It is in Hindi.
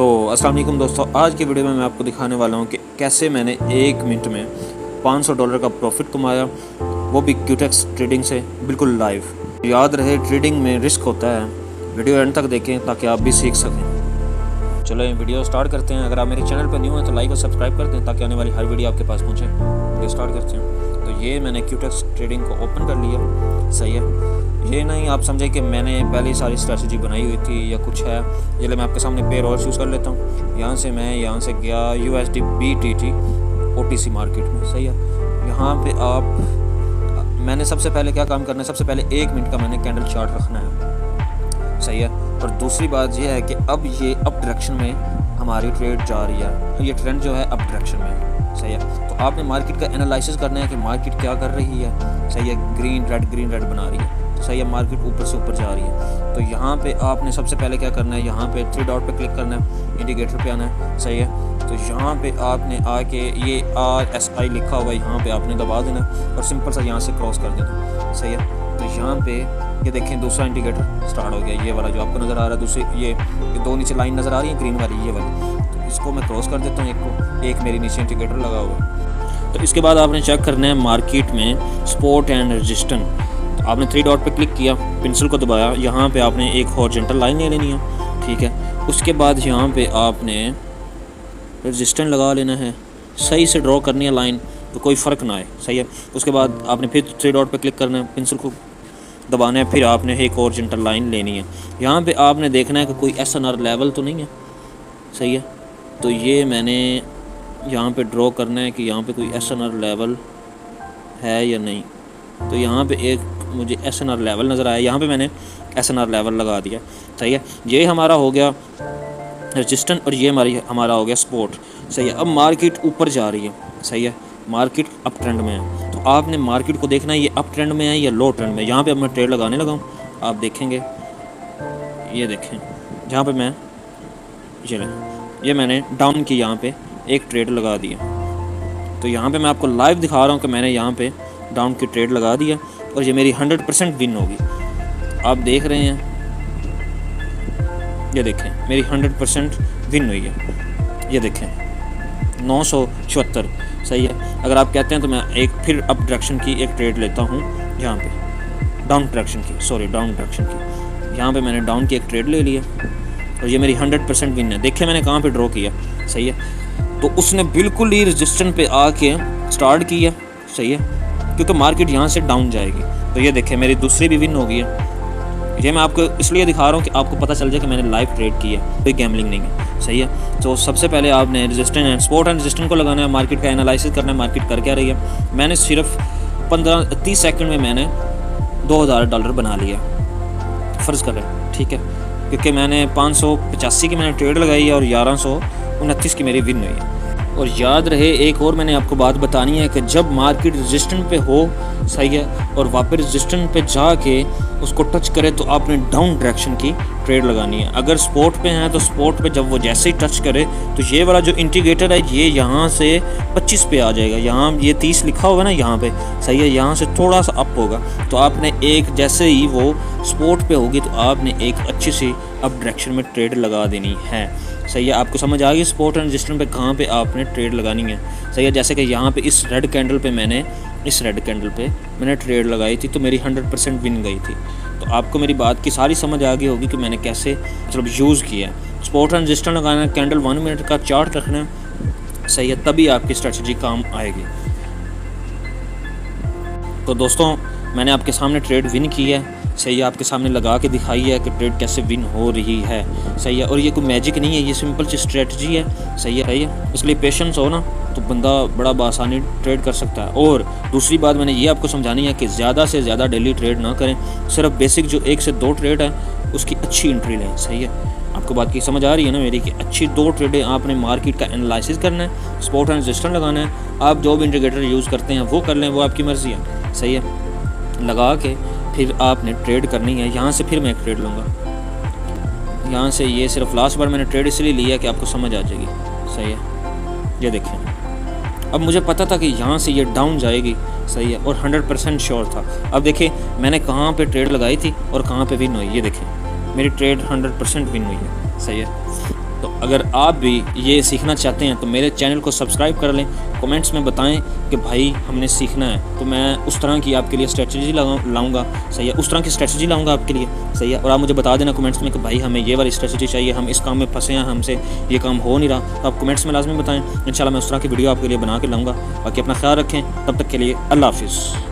तो अस्सलाम वालेकुम दोस्तों, आज की वीडियो में मैं आपको दिखाने वाला हूँ कि कैसे मैंने 1 मिनट में $500 का प्रॉफिट कमाया, वो भी क्यूटेक्स ट्रेडिंग से बिल्कुल लाइव। याद रहे ट्रेडिंग में रिस्क होता है, वीडियो एंड तक देखें ताकि आप भी सीख सकें। चलो वीडियो स्टार्ट करते हैं। अगर आप मेरे चैनल पर न्यू हैं तो लाइक और सब्सक्राइब कर दें ताकि आने वाली हर वीडियो आपके पास पहुँचे। वीडियो स्टार्ट करते हैं। तो ये मैंने क्यूटेक्स ट्रेडिंग को ओपन कर लिया, सही है। ये नहीं आप समझें कि मैंने पहले सारी स्ट्रैटेजी बनाई हुई थी या कुछ है। ये मैं आपके सामने पेयर और यूज़ कर लेता हूँ। यहाँ से गया USD BTT OTC मार्केट में, सही है। यहाँ पे मैंने सबसे पहले क्या काम करना है, सबसे पहले 1 मिनट का मैंने कैंडल चार्ट रखना है, सही है। और दूसरी बात यह है कि अब ये अप डायरेक्शन में हमारी ट्रेड जा रही है, ये ट्रेंड जो है अप डायरेक्शन में, सही है। तो आपने मार्केट का एनालिसिस करना है कि मार्केट क्या कर रही है, सही है। ग्रीन रेड बना रही है, सही है। मार्केट ऊपर से ऊपर जा रही है। तो यहाँ पे आपने सबसे पहले क्या करना है, यहाँ पे 3 डॉट पे क्लिक करना है, इंडिकेटर पे आना है, सही है। तो यहाँ पे आपने आके ये RSI लिखा हुआ है, यहाँ पे आपने दबा देना और सिंपल सा यहाँ से क्रॉस कर देना, सही है। तो यहाँ पे ये देखें दूसरा इंडिकेटर स्टार्ट हो गया, ये वाला जो आपको नज़र आ रहा है। दूसरी ये 2 नीचे लाइन नज़र आ रही है ग्रीन वाली, ये वाली। तो इसको मैं क्रॉस कर देता हूँ, एक मेरी नीचे इंडिकेटर लगा हुआ है। तो इसके बाद आपने चेक करना है मार्केट में सपोर्ट एंड रेजिस्टेंस। आपने 3 डॉट पे क्लिक किया, पेंसिल को दबाया, यहाँ पे आपने एक हॉरिजॉन्टल लाइन ले लेनी है, ठीक है। उसके बाद यहाँ पे आपने रेजिस्टेंस लगा लेना है, सही से ड्रॉ करनी है लाइन तो कोई फ़र्क ना आए, सही है। उसके बाद आपने फिर 3 डॉट पे क्लिक करना है, पेंसिल को दबाना है, फिर आपने एक हॉरिजॉन्टल लाइन लेनी है। यहाँ पे आपने देखना है कि कोई SNR लेवल तो नहीं है, सही है। तो ये मैंने यहाँ पे ड्रॉ करना है कि यहाँ पे कोई SNR लेवल है या नहीं। तो यहाँ पे एक मुझे SNR लेवल नज़र आया, यहाँ पे मैंने SNR लेवल लगा दिया, सही है। ये हमारा हो गया रेजिस्टेंस और ये हमारा हो गया सपोर्ट, सही है। अब मार्केट ऊपर जा रही है, सही है। मार्केट अप ट्रेंड में है, तो आपने मार्केट को देखना है ये अप ट्रेंड में है या लो ट्रेंड में। यहाँ पे अब मैं ट्रेड लगाने लगा हूँ, आप देखेंगे, ये देखें जहाँ पे मैं ये मैंने डाउन की यहाँ पे एक ट्रेड लगा दिया। तो यहाँ पे मैं आपको लाइव दिखा रहा हूँ कि मैंने यहाँ पे डाउन की ट्रेड लगा दिया और ये मेरी 100% विन होगी। आप देख रहे हैं, ये देखें मेरी 100% विन हुई है, ये देखें 974, सही है। अगर आप कहते हैं तो मैं एक फिर अप डायरेक्शन की एक ट्रेड लेता हूँ, यहाँ पे डाउन डायरेक्शन की, यहाँ पे मैंने डाउन की एक ट्रेड ले लिया और ये मेरी 100% विन है। देखें मैंने कहाँ पे ड्रॉ किया, सही है। तो उसने बिल्कुल ही रेजिस्टेंस पे आके स्टार्ट किया, सही है, क्योंकि मार्केट यहाँ से डाउन जाएगी। तो ये देखें मेरी दूसरी भी विन हो गई है। ये मैं आपको इसलिए दिखा रहा हूँ कि आपको पता चल जाए कि मैंने लाइव ट्रेड की है, कोई गैम्बलिंग नहीं है, सही है। तो सबसे पहले आपने resistance and support and resistance को लगाना है, मार्केट का एनालिसिस करना है, मार्केट कर क्या रही है। मैंने सिर्फ 15-30 सेकंड में मैंने $2000 बना लिया, फ़र्ज़ करें, ठीक है। क्योंकि मैंने 585 की मैंने ट्रेड लगाई है और 1129 की मेरी विन हुई है। और याद रहे एक और मैंने आपको बात बतानी है कि जब मार्केट रेजिस्टेंस पे हो, सही है, और वापस रेजिस्टेंस पे जाके उसको टच करे तो आपने डाउन डायरेक्शन की ट्रेड लगानी है। अगर स्पोर्ट पे हैं तो स्पोर्ट पे जब वो जैसे ही टच करे तो ये वाला जो इंडिकेटर है ये यहाँ से 25 पे आ जाएगा। यहाँ ये 30 लिखा होगा ना यहाँ पे, सही है, यहाँ से थोड़ा सा अप होगा। तो आपने एक जैसे ही वो स्पोर्ट पे होगी तो आपने एक अच्छी सी अप डायरेक्शन में ट्रेड लगा देनी है, सही है। आपको समझ आ गई सपोर्ट एंड रेजिस्टेंस पे कहाँ पे आपने ट्रेड लगानी है, सही है। जैसे कि यहाँ पे इस रेड कैंडल पे मैंने ट्रेड लगाई थी तो मेरी 100% विन गई थी। तो आपको मेरी बात की सारी समझ आ गई होगी कि मैंने कैसे मतलब यूज़ किया है। सपोर्ट एंड रेजिस्टेंस लगाना है, कैंडल 1 मिनट का चार्ट रखना है, सही है, तभी आपकी स्ट्रेटजी काम आएगी। तो दोस्तों मैंने आपके सामने ट्रेड विन की है, सही है, आपके सामने लगा के दिखाई है कि ट्रेड कैसे विन हो रही है, सही है। और ये कोई मैजिक नहीं है, ये सिंपल सी स्ट्रेटजी है, सही है। इसलिए पेशेंस हो ना तो बंदा बड़ा बासानी ट्रेड कर सकता है। और दूसरी बात मैंने ये आपको समझानी है कि ज़्यादा से ज़्यादा डेली ट्रेड ना करें, सिर्फ बेसिक जो 1 से 2 ट्रेड है उसकी अच्छी एंट्री लें, सही है। आपको बात की समझ आ रही है ना मेरी कि अच्छी 2 ट्रेडें आपने मार्केट का एनालिसिस करना है, सपोर्ट एंड रेजिस्टेंस लगाना है। आप जो भी इंडिकेटर यूज़ करते हैं वो कर लें, वो आपकी मर्ज़ी है, सही है। लगा के फिर आपने ट्रेड करनी है। यहाँ से फिर मैं एक ट्रेड लूँगा, यहाँ से ये सिर्फ लास्ट बार मैंने ट्रेड इसलिए लिया कि आपको समझ आ जाएगी, सही है। ये देखें अब मुझे पता था कि यहाँ से ये डाउन जाएगी, सही है, और 100% श्योर था। अब देखिए मैंने कहाँ पे ट्रेड लगाई थी और कहाँ पे विन हुई, ये देखें मेरी ट्रेड 100% विन हुई है, सही है। तो अगर आप भी ये सीखना चाहते हैं तो मेरे चैनल को सब्सक्राइब कर लें, कमेंट्स में बताएं कि भाई हमने सीखना है, तो मैं उस तरह की आपके लिए स्ट्रेटजी लाऊंगा, सही है, उस तरह की स्ट्रेटजी लाऊंगा आपके लिए, सही है। और आप मुझे बता देना कमेंट्स में कि भाई हमें ये वाली स्ट्रेटजी चाहिए, हम इस काम में फंसे हैं, हमसे ये काम हो नहीं रहा, तो आप कमेंट्स में लाजमी बताएं। इंशाल्लाह मैं उस तरह की वीडियो आपके लिए बना के लाऊंगा। बाकी अपना ख्याल रखें, तब तक के लिए अल्लाह हाफिज़।